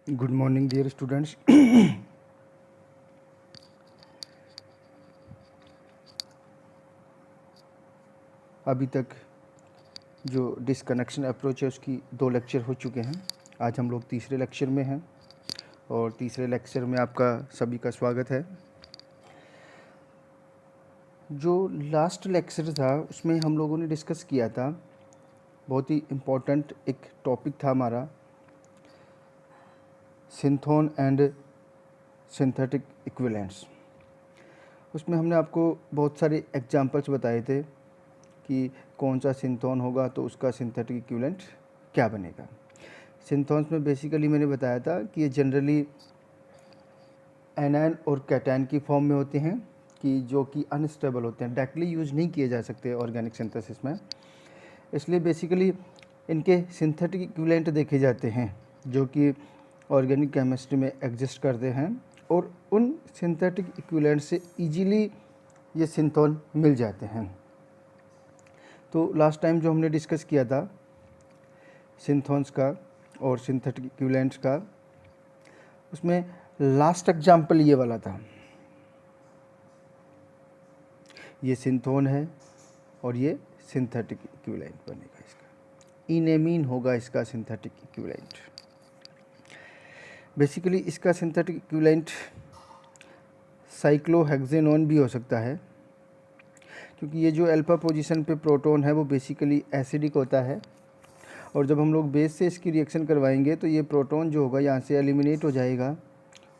Good morning dear students. अभी तक जो डिस्कनेक्शन अप्रोच है उसकी 2 लेक्चर हो चुके हैं। आज हम लोग तीसरे लेक्चर में हैं और तीसरे लेक्चर में आपका सभी का स्वागत है। जो लास्ट लेक्चर था उसमें हम लोगों ने डिस्कस किया था, बहुत ही इम्पोर्टेंट एक टॉपिक था हमारा, सिंथोन एंड सिंथेटिक इक्विवेलेंट्स। उसमें हमने आपको बहुत सारे एग्जांपल्स बताए थे कि कौन सा सिंथोन होगा तो उसका सिंथेटिक इक्विवेलेंट क्या बनेगा। सिंथोन्स में बेसिकली मैंने बताया था कि ये जनरली एनायन और कैटायन की फॉर्म में होते हैं, कि जो कि अनस्टेबल होते हैं, डायरेक्टली यूज़ नहीं किए जा सकते ऑर्गेनिक सिंथेसिस में। इसलिए बेसिकली इनके सिंथेटिक इक्विवेलेंट देखे जाते हैं जो कि ऑर्गेनिक केमिस्ट्री में एग्जिस्ट करते हैं, और उन सिंथेटिक इक्विवेलेंट से इजीली ये सिंथोन मिल जाते हैं। तो लास्ट टाइम जो हमने डिस्कस किया था सिंथोन्स का और सिंथेटिक इक्विवेलेंट्स का, उसमें लास्ट एग्जाम्पल ये वाला था। ये सिंथोन है और ये सिंथेटिक इक्विवेलेंट बनेगा इसका। इनेमीन होगा इसका सिंथेटिक इक्विवेलेंट। बेसिकली इसका सिंथेटिक इक्विवेलेंट साइक्लोहेक्सेनोन भी हो सकता है, क्योंकि ये जो अल्फा पोजीशन पे प्रोटॉन है वो बेसिकली एसिडिक होता है, और जब हम लोग बेस से इसकी रिएक्शन करवाएंगे तो ये प्रोटॉन जो होगा यहाँ से एलिमिनेट हो जाएगा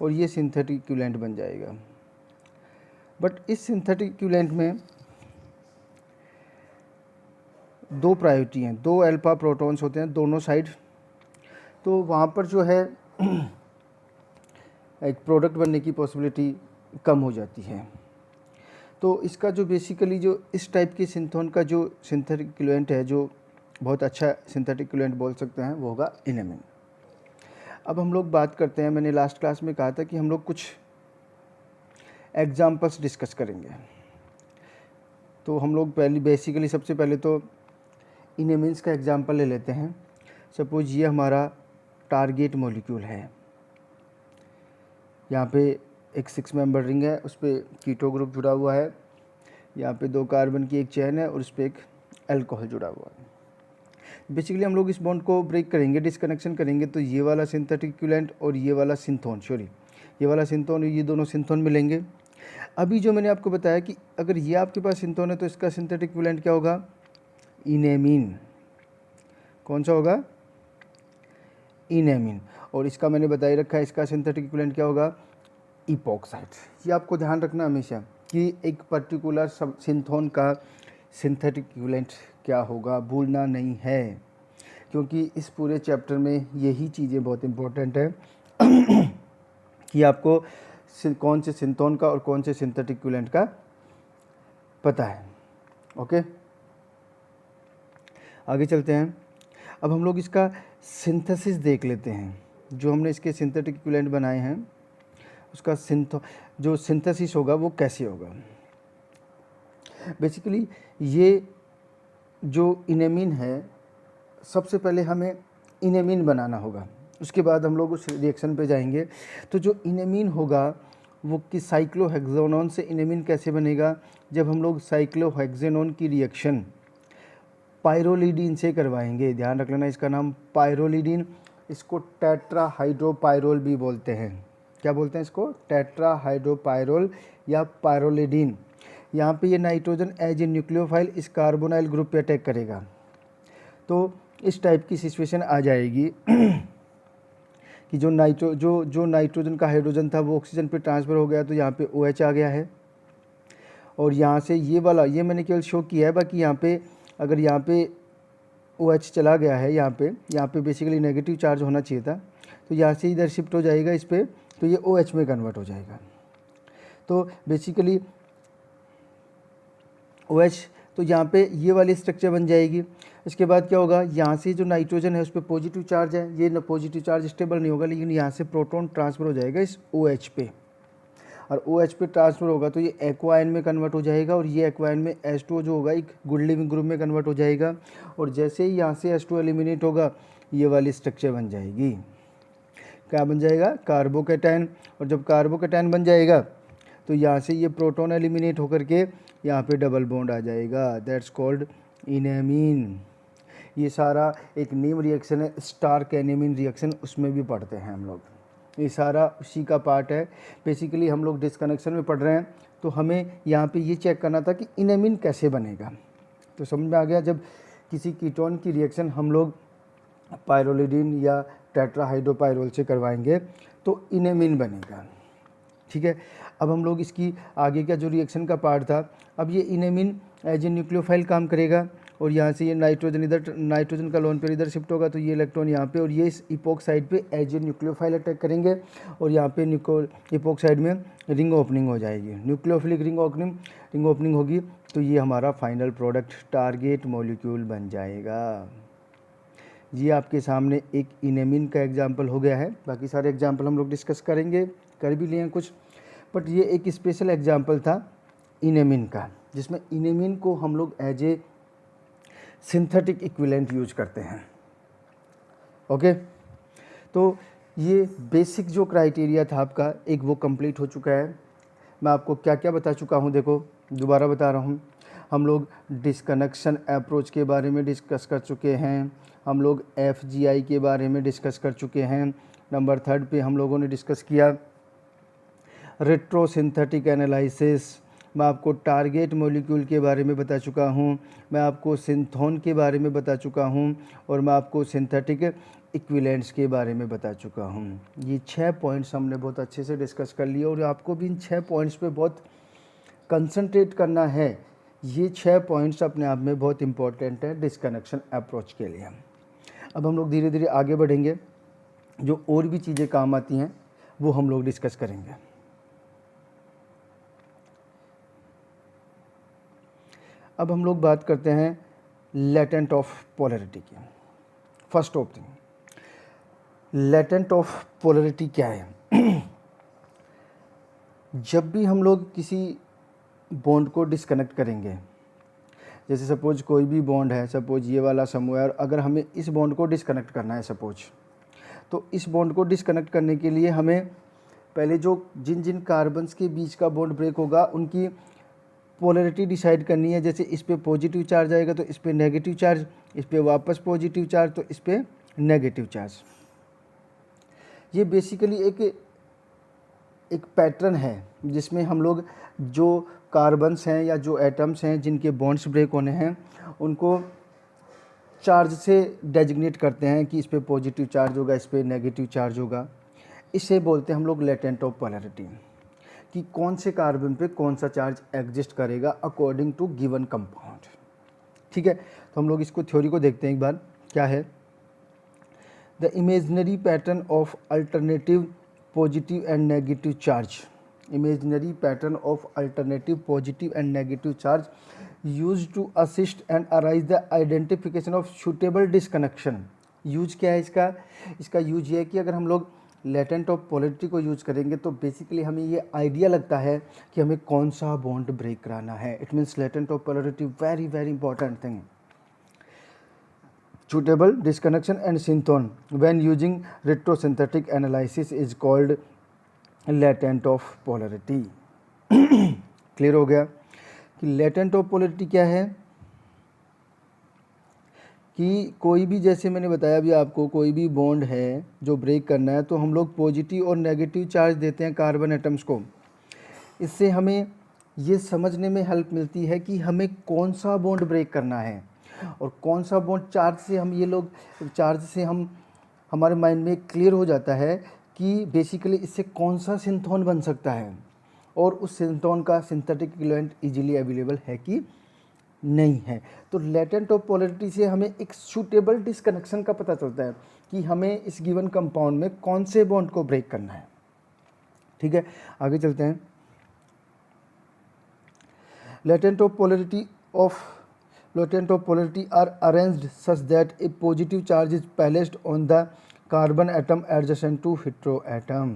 और ये सिंथेटिक इक्विवेलेंट बन जाएगा। बट इस सिंथेटिक इक्विवेलेंट में 2 प्रायोरिटी हैं, 2 अल्फा प्रोटॉन्स होते हैं दोनों साइड, तो वहाँ पर जो है एक प्रोडक्ट बनने की पॉसिबिलिटी कम हो जाती है। तो इसका जो बेसिकली जो इस टाइप के सिंथोन का जो सिंथेटिक इक्विवेलेंट है, जो बहुत अच्छा सिंथेटिक इक्विवेलेंट बोल सकते हैं, वो होगा इनेमीन। अब हम लोग बात करते हैं, मैंने लास्ट क्लास में कहा था कि हम लोग कुछ एग्जाम्पल्स डिस्कस करेंगे। तो हम लोग बेसिकली सबसे पहले तो इनेमीन्स का एग्जाम्पल ले लेते हैं। सपोज ये हमारा टारगेट मॉलिक्यूल है, यहाँ पे एक 6 मेंबर रिंग है, उस पर कीटो ग्रुप जुड़ा हुआ है, यहाँ पे 2 कार्बन की एक चेन है और उस पर एक अल्कोहल जुड़ा हुआ है। बेसिकली हम लोग इस बॉन्ड को ब्रेक करेंगे, डिस्कनेक्शन करेंगे, तो ये वाला सिंथेटिक इक्विवेलेंट और ये वाला सिंथोन, ये वाला सिंथोन, ये दोनों सिंथोन मिलेंगे। अभी जो मैंने आपको बताया कि अगर ये आपके पास सिंथोन है तो इसका सिंथेटिक इक्विवेलेंट क्या होगा? इनेमीन। कौन सा होगा? इनेमीन। और इसका मैंने बता ही रखा है, इसका सिंथेटिक इक्विवेलेंट क्या होगा? इपॉक्साइड। ये आपको ध्यान रखना हमेशा कि एक पर्टिकुलर सिंथोन का सिंथेटिक इक्विवेलेंट क्या होगा, भूलना नहीं है, क्योंकि इस पूरे चैप्टर में यही चीज़ें बहुत इम्पोर्टेंट है कि आपको कौन से सिंथोन का और कौन से सिंथेटिक इक्विवेलेंट का पता है। ओके, आगे चलते हैं। अब हम लोग इसका सिंथेसिस देख लेते हैं। जो हमने इसके सिंथेटिक इक्विवेलेंट बनाए हैं उसका जो सिंथेसिस होगा वो कैसे होगा। बेसिकली ये जो इनेमीन है, सबसे पहले हमें इनेमीन बनाना होगा, उसके बाद हम लोग उस रिएक्शन पे जाएंगे। तो जो इनेमीन होगा वो कि साइक्लोहेक्सेनोन से इनेमीन कैसे बनेगा? जब हम लोग साइक्लोहेक्सेनोन की रिएक्शन पायरोलिडीन से करवाएंगे। ध्यान रख लेना, इसका नाम पायरोलिडीन, इसको टेट्राहाइड्रोपायरोल भी बोलते हैं। क्या बोलते हैं इसको? टेट्राहाइड्रोपायरोल या पायरोलिडीन। यहाँ पे ये नाइट्रोजन एज ए न्यूक्लियोफाइल इस कार्बोनाइल ग्रुप पे अटैक करेगा, तो इस टाइप की सिचुएशन आ जाएगी कि जो नाइट्रोजन का हाइड्रोजन था वो ऑक्सीजन पे ट्रांसफ़र हो गया, तो यहाँ पे OH आ गया है, और यहाँ से ये वाला, ये मैंने केवल शो किया है, बाकी यहाँ पे अगर यहाँ पे OH चला गया है, यहाँ पे बेसिकली नेगेटिव चार्ज होना चाहिए था, तो यहाँ से इधर शिफ्ट हो जाएगा इस पर, तो ये OH में कन्वर्ट हो जाएगा। तो बेसिकली OH, तो यहाँ पे ये वाली स्ट्रक्चर बन जाएगी। इसके बाद क्या होगा? यहाँ से जो नाइट्रोजन है उस पर पॉजिटिव चार्ज है, ये पॉजिटिव चार्ज स्टेबल नहीं होगा, लेकिन यहाँ से प्रोटॉन ट्रांसफ़र हो जाएगा इस OH पे, और OH पे ट्रांसफ़र होगा तो ये एक्वायन में कन्वर्ट हो जाएगा, और ये एक्वायन में H2O जो होगा एक गुड लिविंग ग्रुप में कन्वर्ट हो जाएगा, और जैसे ही यहाँ से H2O एलिमिनेट होगा ये वाली स्ट्रक्चर बन जाएगी। क्या बन जाएगा, कार्बोकेटायन। और जब कार्बोकेटायन बन जाएगा तो यहाँ से ये प्रोटॉन एलिमिनेट होकर के यहाँ पे डबल बॉन्ड आ जाएगा, दैट्स कॉल्ड इनेमीन। ये सारा एक नेम रिएक्शन है, स्टार्क एनेमीन रिएक्शन, उसमें भी पढ़ते हैं हम लोग, ये सारा उसी का पार्ट है। बेसिकली हम लोग डिस्कनेक्शन में पढ़ रहे हैं, तो हमें यहाँ पे ये चेक करना था कि इनेमीन कैसे बनेगा। तो समझ में आ गया, जब किसी कीटोन की रिएक्शन हम लोग पायरोलिडिन या टेट्राहाइड्रोपायरोल से करवाएंगे तो इनेमीन बनेगा। ठीक है, अब हम लोग इसकी आगे का जो रिएक्शन का पार्ट था, अब ये इनेमीन एज ए न्यूक्लियोफाइल काम करेगा और यहाँ से ये नाइट्रोजन इधर, नाइट्रोजन का लोन पेयर इधर शिफ्ट होगा तो ये इलेक्ट्रॉन यहाँ पे, और ये इस इपोक्साइड पे एज ए न्यूक्लियोफाइल अटैक करेंगे और यहाँ पे इपोक्साइड में रिंग ओपनिंग हो जाएगी, न्यूक्लियोफिलिक रिंग ओपनिंग होगी, तो ये हमारा फाइनल प्रोडक्ट टारगेट मॉलिक्यूल बन जाएगा। ये आपके सामने एक इनेमीन का एग्जाम्पल हो गया है। बाकी सारे एग्जाम्पल हम लोग डिस्कस करेंगे, कर भी लिए हैं कुछ, बट ये एक स्पेशल एग्जाम्पल था इनेमीन का, जिसमें इनेमीन को हम लोग as a synthetic equivalent use करते हैं। ओके, तो ये बेसिक जो क्राइटेरिया था आपका एक वो कंप्लीट हो चुका है। मैं आपको क्या क्या बता चुका हूँ, देखो दोबारा बता रहा हूँ। हम लोग डिस्कनेक्शन अप्रोच के बारे में डिस्कस कर चुके हैं, हम लोग FGI के बारे में डिस्कस कर चुके हैं। नंबर 3 पे हम लोगों ने डिस्कस किया रेट्रोसिंथेटिक एनालिसिस। मैं आपको टारगेट मॉलिक्यूल के बारे में बता चुका हूँ, मैं आपको सिंथोन के बारे में बता चुका हूँ, और मैं आपको सिंथेटिक इक्विवेलेंट्स के बारे में बता चुका हूँ। ये 6 पॉइंट्स हमने बहुत अच्छे से डिस्कस कर लिए और आपको भी इन 6 पॉइंट्स पे बहुत कंसंट्रेट करना है। ये 6 पॉइंट्स अपने आप में बहुत इंपॉर्टेंट है डिस्कनेक्शन अप्रोच के लिए। अब हम लोग धीरे धीरे आगे बढ़ेंगे, जो और भी चीज़ें काम आती हैं वो हम लोग डिस्कस करेंगे। अब हम लोग बात करते हैं लेटेंट ऑफ पोलैरिटी की। First of thing, latent of polarity क्या है? जब भी हम लोग किसी बॉन्ड को डिस्कनेक्ट करेंगे, जैसे सपोज कोई भी बॉन्ड है, सपोज ये वाला समूह है, और अगर हमें इस बॉन्ड को डिस्कनेक्ट करना है सपोज, तो इस बॉन्ड को डिस्कनेक्ट करने के लिए हमें पहले जो जिन जिन कार्बन्स के बीच का बॉन्ड ब्रेक होगा उनकी पोलैरिटी डिसाइड करनी है। जैसे इस पे पॉजिटिव चार्ज आएगा तो इस पे नेगेटिव चार्ज, इस पे वापस पॉजिटिव चार्ज तो इस पे नेगेटिव चार्ज। ये बेसिकली एक पैटर्न है जिसमें हम लोग जो कार्बन्स हैं या जो एटम्स हैं जिनके बॉन्ड्स ब्रेक होने हैं उनको चार्ज से डेजिग्नेट करते हैं कि इस पे पॉजिटिव चार्ज होगा, इस पे नेगेटिव चार्ज होगा। इसे बोलते हैं हम लोग लेटेंट ऑफ पोलैरिटी, कि कौन से कार्बन पे कौन सा चार्ज एग्जिस्ट करेगा अकॉर्डिंग टू गिवन कंपाउंड। ठीक है, तो हम लोग इसको थ्योरी को देखते हैं एक बार, क्या है। The imaginary pattern of alternative positive and negative charge, imaginary pattern of alternative positive and negative charge used to assist and arise the identification of suitable disconnection। Use क्या है इसका? इसका यूज ये है कि अगर हम लोग लेटेंट ऑफ पोलैरिटी को यूज करेंगे तो बेसिकली हमें ये आइडिया लगता है कि हमें कौन सा बॉन्ड ब्रेक कराना है। It means latent of polarity very very important thing. suitable disconnection and synthon when using retrosynthetic analysis is called latent of polarity। Clear हो गया कि लेटेंट ऑफ पोलैरिटी क्या है? कि कोई भी, जैसे मैंने बताया भी आपको, कोई भी बॉन्ड है जो ब्रेक करना है तो हम लोग पॉजिटिव और नेगेटिव चार्ज देते हैं कार्बन एटम्स को। इससे हमें ये समझने में हेल्प मिलती है कि हमें कौन सा बॉन्ड ब्रेक करना है और कौन सा बॉन्ड चार्ज से हम हमारे माइंड में क्लियर हो जाता है कि बेसिकली इससे कौन सा सिंथोन बन सकता है और उस सिंथोन का सिंथेटिक इक्विवेलेंट इजीली अवेलेबल है कि नहीं है। तो लेटेंट ऑफ पोलैरिटी से हमें एक सूटेबल डिस्कनेक्शन का पता चलता है कि हमें इस गिवन कंपाउंड में कौन से बॉन्ड को ब्रेक करना है। ठीक है, आगे चलते हैं। Latent of polarity are arranged such that a positive charge is placed on the carbon atom adjacent to hetero atom.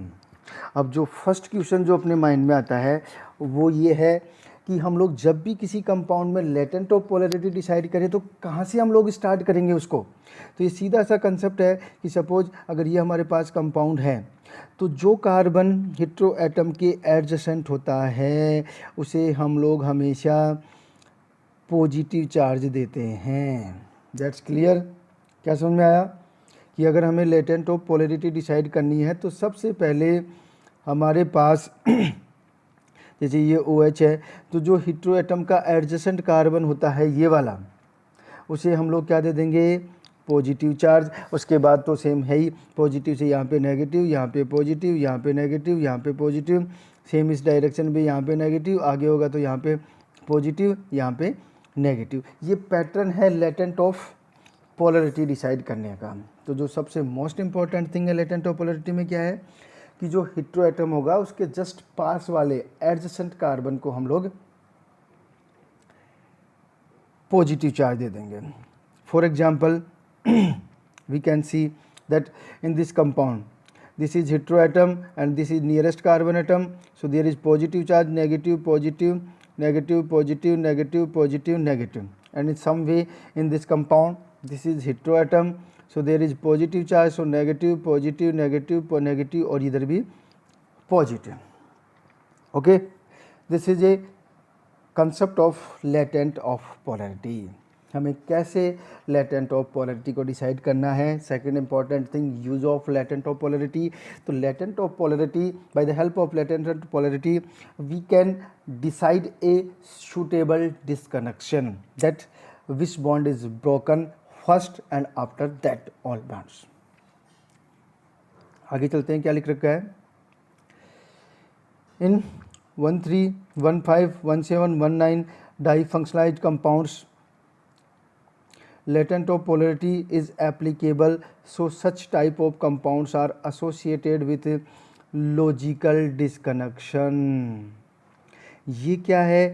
अब जो फर्स्ट क्वेश्चन जो अपने माइंड में आता है वो ये है कि हम लोग जब भी किसी कंपाउंड में लेटेंट ऑफ पोलैरिटी डिसाइड करें तो कहाँ से हम लोग स्टार्ट करेंगे उसको। तो ये सीधा सा कंसेप्ट है कि सपोज अगर ये हमारे पास कंपाउंड है तो जो कार्बन हेटेरो एटम के एडजेसेंट होता है उसे हम लोग हमेशा पॉजिटिव चार्ज देते हैं। That's clear. क्या समझ में आया कि अगर हमें लेटेंट ऑफ पोलैरिटी डिसाइड करनी है तो सबसे पहले हमारे पास जैसे ये OH है तो जो हेटेरो एटम का एडजेसेंट कार्बन होता है ये वाला, उसे हम लोग क्या दे देंगे, पॉजिटिव चार्ज। उसके बाद तो सेम है ही, पॉजिटिव से यहाँ पे नेगेटिव, यहाँ पे पॉजिटिव, यहाँ पे नेगेटिव, यहाँ पे पॉजिटिव, सेम इस डायरेक्शन में यहाँ पे नेगेटिव, आगे होगा तो यहाँ पे पॉजिटिव, यहाँ पे नेगेटिव। ये पैटर्न है लेटेंट ऑफ पोलैरिटी डिसाइड करने का। तो जो सबसे मोस्ट इंपॉर्टेंट थिंग है लेटेंट ऑफ पोलैरिटी में क्या है कि जो हेटेरो एटम होगा उसके जस्ट पास वाले एडजेसेंट कार्बन को हम लोग पॉजिटिव चार्ज दे देंगे। For example we can see that in this compound this is hetero atom and this is nearest carbon atom, so there is positive charge, negative, positive, negative, positive, negative, positive, negative, and in some way in this compound this is hetero atom, so there is positive charge, so negative, positive, negative, negative और इधर भी positive. Okay, this is a concept of latent of polarity. हमें कैसे latent of polarity को decide करना है। Second important thing, use of latent of polarity. तो latent of polarity, by the help of latent of polarity we can decide a suitable disconnection that which bond is broken first and after that all bonds. आगे चलते हैं, क्या लिख रखा है इन 13, 15, 17, 19 डाईफंक्शनलाइज्ड compounds latent of polarity is applicable, so such type of compounds are associated with logical disconnection. ये क्या है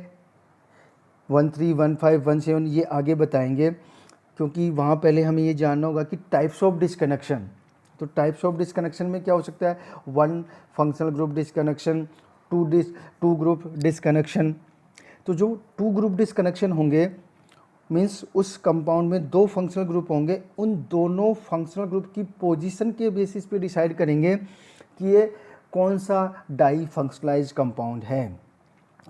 13, 15, 17 ये आगे बताएंगे, क्योंकि वहाँ पहले हमें ये जानना होगा कि टाइप्स ऑफ डिस्कनेक्शन। तो टाइप्स ऑफ डिस्कनेक्शन में क्या हो सकता है, 1 functional group disconnection, 2 group disconnection. तो जो 2 ग्रुप डिस्कनेक्शन होंगे मीन्स उस कंपाउंड में 2 फंक्शनल ग्रुप होंगे, उन दोनों फंक्शनल ग्रुप की पोजीशन के बेसिस पे डिसाइड करेंगे कि ये कौन सा डाई फंक्शनलाइज्ड कंपाउंड है।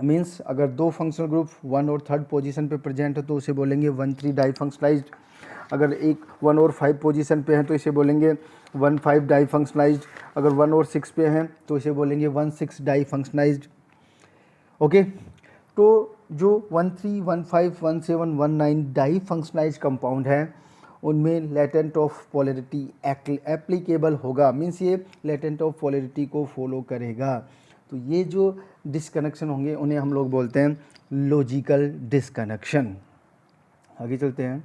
मीन्स अगर 2 फंक्शनल ग्रुप 1 और 3rd पोजीशन पे प्रेजेंट है तो उसे बोलेंगे 1,3 डाई फंक्शनलाइज्ड। अगर एक 1 और 5 पोजीशन पे हैं तो इसे बोलेंगे 1,5 डाई फंक्शनलाइज्ड। अगर 1 और 6 पे हैं तो इसे बोलेंगे 1,6 डाई फंक्शनलाइज्ड। ओके, तो जो 13, 15, 17, 19 डाई फंक्शनलाइज्ड कंपाउंड है उनमें लेटेंट ऑफ पोलैरिटी एप्लीकेबल होगा, मीन्स ये लेटेंट ऑफ पोलैरिटी को फॉलो करेगा। तो ये जो डिस्कनेक्शन होंगे उन्हें हम लोग बोलते हैं लॉजिकल डिस्कनेक्शन। आगे चलते हैं।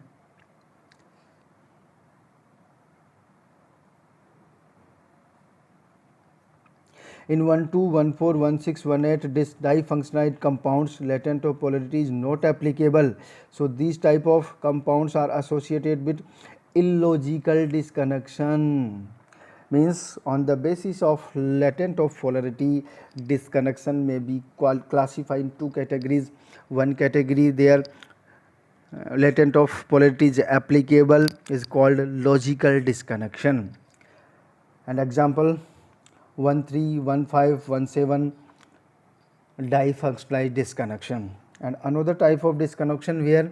In 12, 14, 16, 18 difunctionalized compounds, latent of polarity is not applicable. So these type of compounds are associated with illogical disconnection. Means on the basis of latent of polarity, disconnection may be classified in 2 categories. One category there latent of polarity is applicable is called logical disconnection. And example 13, 15, 17 difunctionalized disconnection. And another type of disconnection where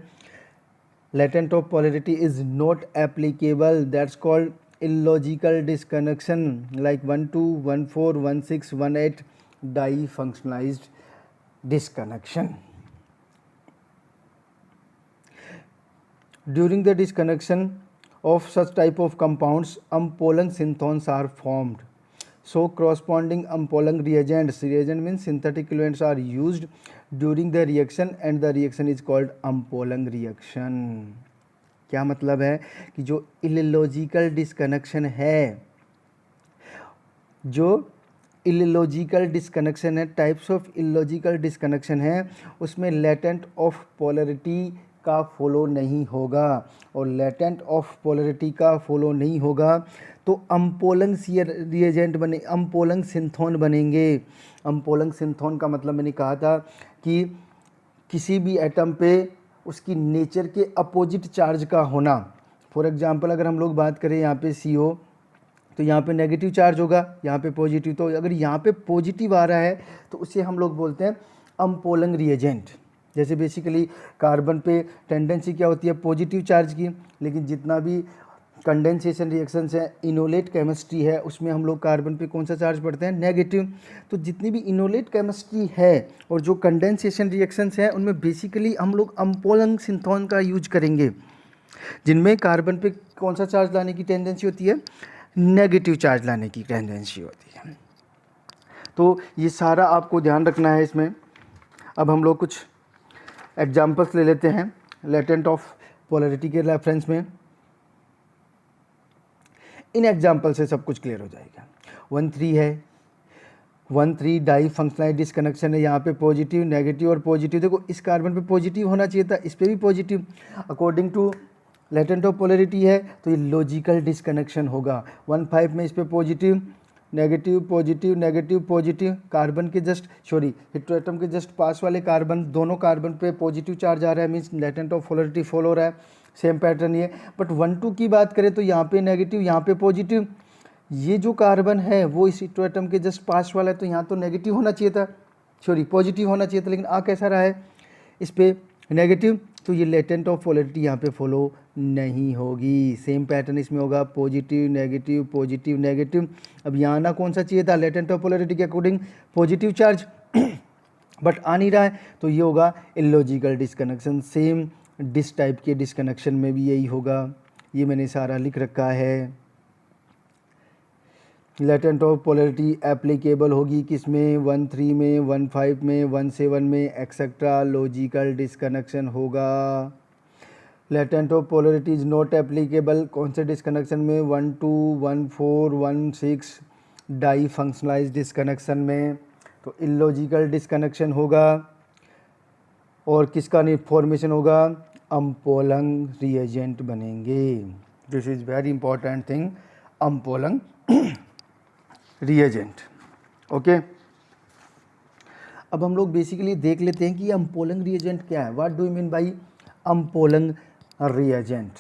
latent of polarity is not applicable, that's called illogical disconnection, like 12, 14, 16, 18 difunctionalized disconnection. During the disconnection of such type of compounds, Ampolung synthons are formed. So corresponding Ampolung reagents, reagent means synthetic elements, are used during the reaction and the reaction is called Ampolung reaction. क्या मतलब है कि जो illogical disconnection है, जो illogical disconnection है, types of illogical disconnection है, उसमें latent of polarity का फॉलो नहीं होगा, और लेटेंट ऑफ पोलैरिटी का फॉलो नहीं होगा तो अम्पोलंग रिएजेंट बने, अम्पोलंग सिंथोन बनेंगे। अम्पोलंग सिंथोन का मतलब मैंने कहा था कि किसी भी एटम पे उसकी नेचर के अपोजिट चार्ज का होना। फॉर एग्जांपल अगर हम लोग बात करें यहाँ पे CO, तो यहाँ पे नेगेटिव चार्ज होगा, यहाँ पे पॉजिटिव। तो अगर यहाँ पे पॉजिटिव आ रहा है तो उसे हम लोग बोलते हैं अम्पोलंग रिएजेंट। जैसे बेसिकली कार्बन पे टेंडेंसी क्या होती है, पॉजिटिव चार्ज की, लेकिन जितना भी कंडेंसेशन रिएक्शंस है, इनोलेट केमिस्ट्री है, उसमें हम लोग कार्बन पे कौन सा चार्ज पढ़ते हैं, नेगेटिव। तो जितनी भी इनोलेट केमिस्ट्री है और जो कंडेंसेशन रिएक्शंस हैं उनमें बेसिकली हम लोग अम्पोलंग सिंथोन का यूज करेंगे, जिनमें कार्बन पे कौन सा चार्ज लाने की टेंडेंसी होती है, नेगेटिव चार्ज लाने की टेंडेंसी होती है। तो ये सारा आपको ध्यान रखना है इसमें। अब हम लोग कुछ एग्जांपल्स ले लेते हैं लेटेंट ऑफ पोलैरिटी के रेफरेंस में। इन एग्जांपल से सब कुछ क्लियर हो जाएगा। 1,3 है, 1,3 डाई फंक्शनलाइज डिस्कनेक्शन है। यहाँ पे पॉजिटिव, नेगेटिव और पॉजिटिव। देखो इस कार्बन पे पॉजिटिव होना चाहिए था, इस पे भी positive. According to latent of polarity है तो ये लॉजिकल डिस्कनेक्शन होगा। 1,5 में इस पे positive, negative, positive, negative, positive. Carbon के जस्ट हेटेरोएटम के जस्ट पास वाले कार्बन, दोनों कार्बन पे पॉजिटिव चार्ज आ रहा है, means latent of polarity follow हो रहा है। सेम पैटर्न ये। बट 1,2 की बात करें तो यहाँ पे नेगेटिव, यहाँ पे पॉजिटिव। ये जो कार्बन है वो इस हेटेरोएटम के जस्ट पास वाला है, तो यहाँ तो नेगेटिव होना चाहिए था, पॉजिटिव होना चाहिए था, लेकिन आ कैसा रहा है, इस पे नेगेटिव। तो ये लेटेंट ऑफ पोलैरिटी यहाँ पे फॉलो नहीं होगी। सेम पैटर्न इसमें होगा, पॉजिटिव, नेगेटिव, पॉजिटिव, नेगेटिव। अब यहाँ आना कौन सा चाहिए था, लेटेंट ऑफ पोलैरिटी के अकॉर्डिंग पॉजिटिव चार्ज, बट आ नहीं रहा है, तो ये होगा illogical disconnection. Same this type के डिस्कनेक्शन में भी यही होगा। ये मैंने सारा लिख रखा है। लेटेंट ऑफ पोलैरिटी एप्लीकेबल होगी किस में, 1,3 में, 1,5 में, 1,7 में एक्सेट्रा। लॉजिकल डिस्कनेक्शन होगा। Latent of polarity is not applicable कौन से डिस्कनेक्शन में, 1,2, 1,4, 1,6 डाई फंक्शनलाइज डिस्कनेक्शन में। तो इलॉजिकल डिस्कनेक्शन होगा। और किसका फॉर्मेशन होगा, अम्पोलंग रिएजेंट बनेंगे। This is very important thing, umpolung reagent. Okay, अब हम लोग बेसिकली देख लेते हैं कि अम्पोलंग रिएजेंट क्या है। What do you mean by umpolung reagent.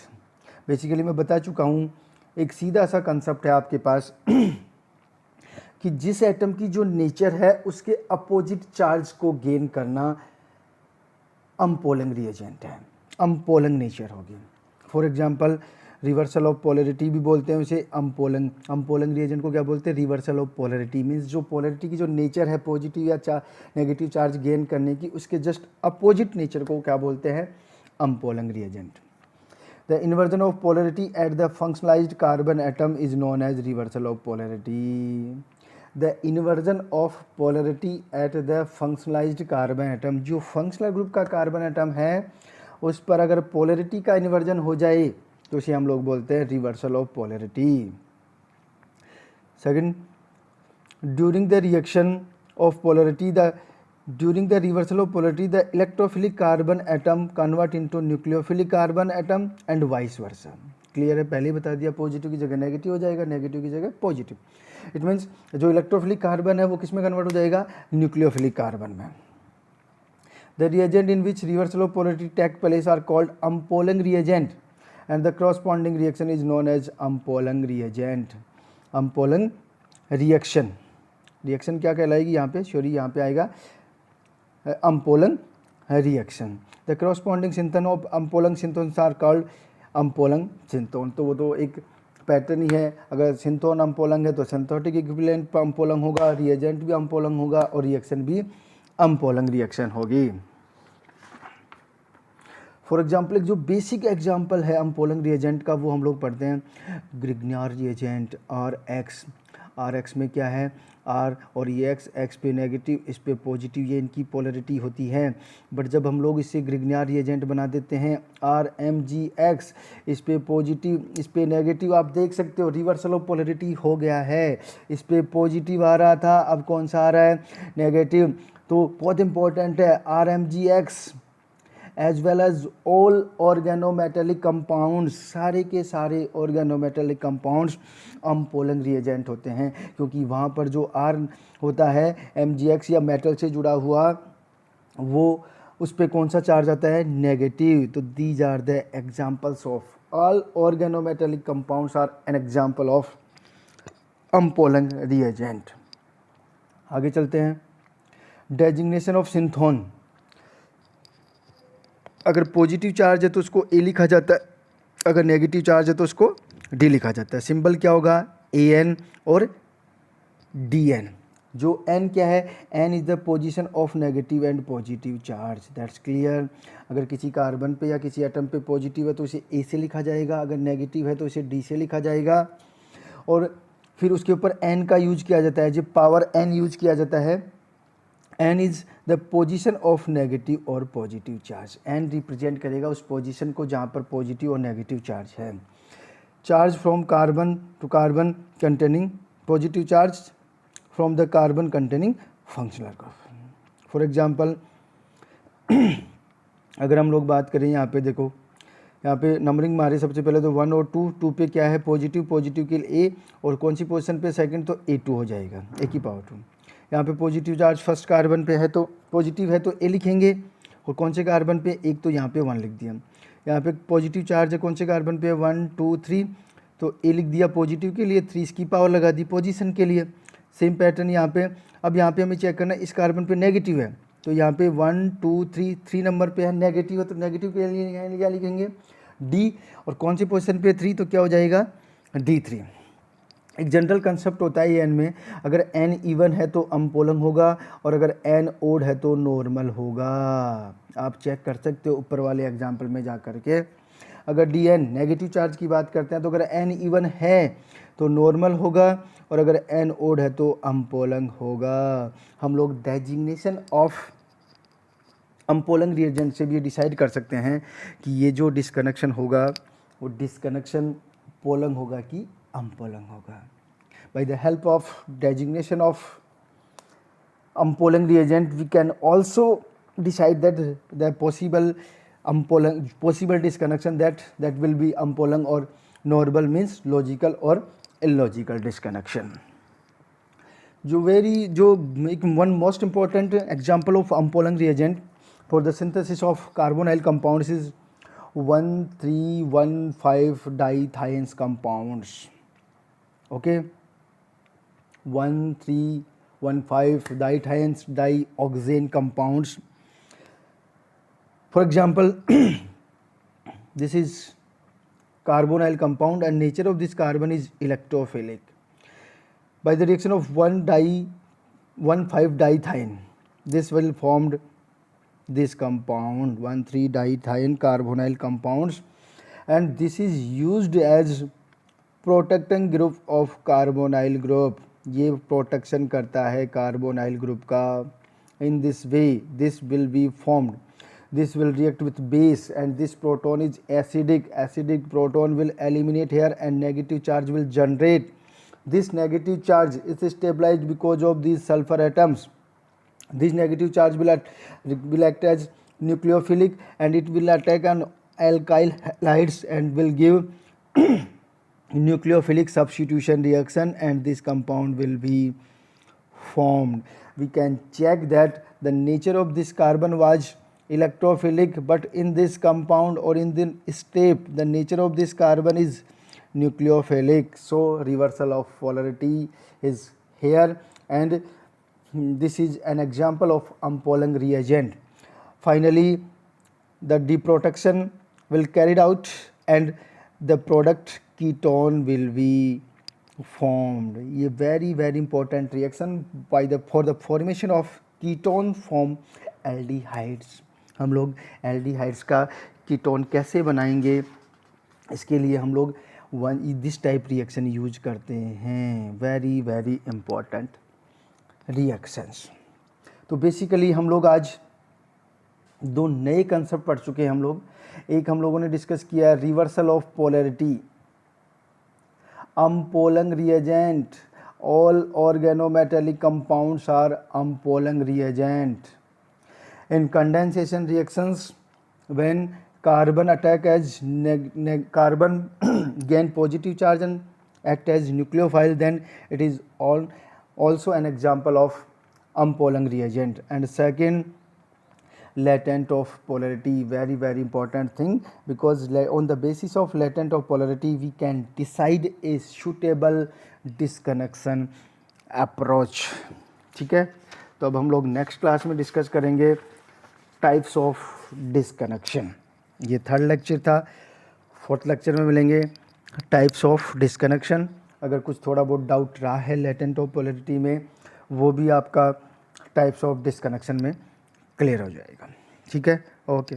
Basically मैं बता चुका हूँ, एक सीधा सा कंसेप्ट है आपके पास कि जिस एटम की जो नेचर है उसके अपोजिट चार्ज को गेन करना अम्पोलंग रिएजेंट है, अम्पोलंग नेचर होगी। For example reversal of polarity भी बोलते हैं उसे अम्पोलंग रिएजेंट को क्या बोलते हैं, रिवर्सल ऑफ पोलैरिटी। मीन्स जो पोलैरिटी की जो नेचर है पॉजिटिव या नेगेटिव चार्ज गेन करने की, उसके जस्ट अपोजिट नेचर को क्या बोलते हैं, umpolung reagent. The inversion of polarity at the functionalised carbon atom is known as reversal of polarity. The inversion of polarity at the functionalised carbon atom, जो functional group का carbon atom है उस पर अगर पोलैरिटी का inversion हो जाए तो इसे हम लोग बोलते हैं reversal of polarity. Second, during the reaction of polarity during the reversal of polarity the electrophilic carbon atom convert into nucleophilic carbon atom and vice versa। Clear है, पहले ही बता दिया, पॉजिटिव की जगह नेगेटिव हो जाएगा, नेगेटिव की जगह पॉजिटिव। इट मीन्स जो इलेक्ट्रोफिलिक कार्बन है वो किस में कन्वर्ट हो जाएगा, न्यूक्लियोफिलिक कार्बन में। The reagent in which reversal of polarity take place are called umpolung reagent and the corresponding reaction is known as umpolung reagent. Umpolung reaction, reaction क्या कहलाएगी यहाँ पे, सॉरी यहाँ पे आएगा umpolung reaction. The corresponding synthon of umpolung synthons are called umpolung synthon. तो वो तो एक पैटर्न ही है, अगर सिंथोन अम्पोलंग है तो सिंथेटिक इक्विवेलेंट अम्पोलंग होगा, रिएजेंट भी अम्पोलंग होगा और रिएक्शन भी अम्पोलंग रिएक्शन होगी। फॉर एग्जाम्पल एक जो बेसिक एग्जाम्पल है अम्पोलंग रिएजेंट का वो हम लोग पढ़ते हैं ग्रिग्नार रिएजेंट आर एक्स में क्या है, आर और ये एक्स पे नेगेटिव, इस पे पॉजिटिव, ये इनकी पोलैरिटी होती है। बट जब हम लोग इससे ग्रिग्नार रिएजेंट बना देते हैं RMgX, इस पे पॉजिटिव, इस पे नेगेटिव, आप देख सकते हो रिवर्सल ऑफ पोलैरिटी हो गया है। इस पे पॉजिटिव आ रहा था, अब कौन सा आ रहा है, नेगेटिव। तो बहुत इंपॉर्टेंट है RMgX as well as all organometallic compounds, सारे के सारे ऑर्गेनोमेटेलिक कंपाउंड्स अम्पोलंग रिएजेंट होते हैं, क्योंकि वहाँ पर जो R होता है MgX या मेटल से जुड़ा हुआ वो उस पर कौन सा चार्ज आता है, नेगेटिव। तो these are the examples of all organometallic compounds are an example of umpolung reagent. आगे चलते हैं, डेजिग्नेशन ऑफ सिंथोन। अगर पॉजिटिव चार्ज है तो उसको ए लिखा जाता है, अगर नेगेटिव चार्ज है तो उसको डी लिखा जाता है। सिंबल क्या होगा, AN और DN। जो N क्या है, N is the position of negative and positive charge, that's clear. अगर किसी कार्बन पे या किसी एटम पे पॉजिटिव है तो इसे A से लिखा जाएगा, अगर नेगेटिव है तो इसे D से लिखा जाएगा। और फिर उसके ऊपर N का यूज किया जाता है, जब पावर N यूज किया जाता है, N is the position of negative और पॉजिटिव चार्ज। N रिप्रेजेंट करेगा उस पोजीशन को जहाँ पर पॉजिटिव और नेगेटिव चार्ज है। Charge from carbon to carbon containing positive charge from the carbon containing functional group. For example अगर हम लोग बात करें, यहाँ पे देखो, यहाँ पे नंबरिंग मारे सबसे पहले तो 1 और 2, 2 पे क्या है पॉजिटिव, पॉजिटिव के लिए A, और कौन सी पोजीशन पे सेकंड, तो A2 हो जाएगा, A की पावर 2। यहाँ पे पॉजिटिव चार्ज फर्स्ट कार्बन पे है तो पॉजिटिव है तो A लिखेंगे, और कौन से कार्बन पे, एक तो यहाँ पे 1 लिख दिया। यहाँ पे पॉजिटिव चार्ज है कौन से कार्बन पे, 1 2 3, तो A लिख दिया पॉजिटिव के लिए, 3 इसकी पावर लगा दी पोजीशन के लिए। सेम पैटर्न यहाँ पे। अब यहाँ पे हमें चेक करना है, इस कार्बन पे नेगेटिव है तो यहाँ पे 1 2 3, 3 नंबर पे है, नेगेटिव है तो नेगेटिव के लिए क्या लिखेंगे, D, और कौन सी पोजीशन पे 3, तो क्या हो जाएगा, D3। एक जनरल कंसेप्ट होता है ये N में, अगर N इवन है तो अम्पोलंग होगा, और अगर N ओड है तो नॉर्मल होगा। आप चेक कर सकते हो ऊपर वाले एग्जाम्पल में जा कर के। अगर DN नेगेटिव चार्ज की बात करते हैं तो अगर N इवन है तो नॉर्मल होगा, और अगर N ओड है तो अम्पोलंग होगा। हम लोग डेजिग्नेशन ऑफ अम्पोलंग रिएजेंट से भी डिसाइड कर सकते हैं कि ये जो डिस्कनेक्शन होगा वो डिस्कनेक्शन पोलंग होगा कि अम्पोलंग होगा। By the help of designation of अम्पोलंग reagent we can also decide that the possible disconnection that will be अम्पोलंग or normal means logical or illogical disconnection। जो एक one most important example of अम्पोलंग reagent for the synthesis of carbonyl compounds is 1,3,1,5 dithiene compounds। okay, 1,3,1,5 dithiene dioxane compounds। For example this is carbonyl compound and nature of this carbon is electrophilic। By the reaction of 1,5-dithiene this will formed this compound 1,3-dithiene carbonyl compounds, and this is used as protecting group of carbonyl group. ये protection करता है carbonyl group का। In this way this will be formed, this will react with base and this proton is acidic, acidic proton will eliminate here and negative charge will generate. This negative charge is stabilised because of these sulfur atoms। This negative charge will act as nucleophilic and it will attack on alkyl halides and will give nucleophilic substitution reaction and this compound will be formed। We can check that the nature of this carbon was electrophilic, but in this compound or in this step the nature of this carbon is nucleophilic, so reversal of polarity is here, and this is an example of अम्पोलंग reagent। Finally the deprotection will carried out and the product ketone will be formed। ये very important reaction for the formation of ketone from aldehydes। हम लोग aldehydes का ketone कैसे बनाएंगे, इसके लिए हम लोग दिस टाइप रिएक्शन यूज करते हैं। very important reactions. तो बेसिकली हम लोग आज दो नए कंसेप्ट पढ़ चुके हैं हम लोग। एक हम लोगों ने डिस्कस किया reversal of polarity, umpolung reagent, all organometallic compounds are umpolung reagent. In condensation reactions when carbon attack as carbon gain positive charge and act as nucleophile then it is also an example of अम्पोलंग reagent। and second latent of polarity, very very important thing, because on the basis of latent of polarity we can decide a suitable disconnection approach. ठीक है, तो अब हम लोग next class में discuss करेंगे types of disconnection. ये third lecture था. फोर्थ लेक्चर में मिलेंगे टाइप्स ऑफ डिस्कनेक्शन. अगर कुछ थोड़ा बहुत डाउट रहा है लेटेंट ऑफ पोलैरिटी में, वो भी आपका टाइप्स ऑफ डिस्कनेक्शन में क्लियर हो जाएगा. ठीक है, ओके.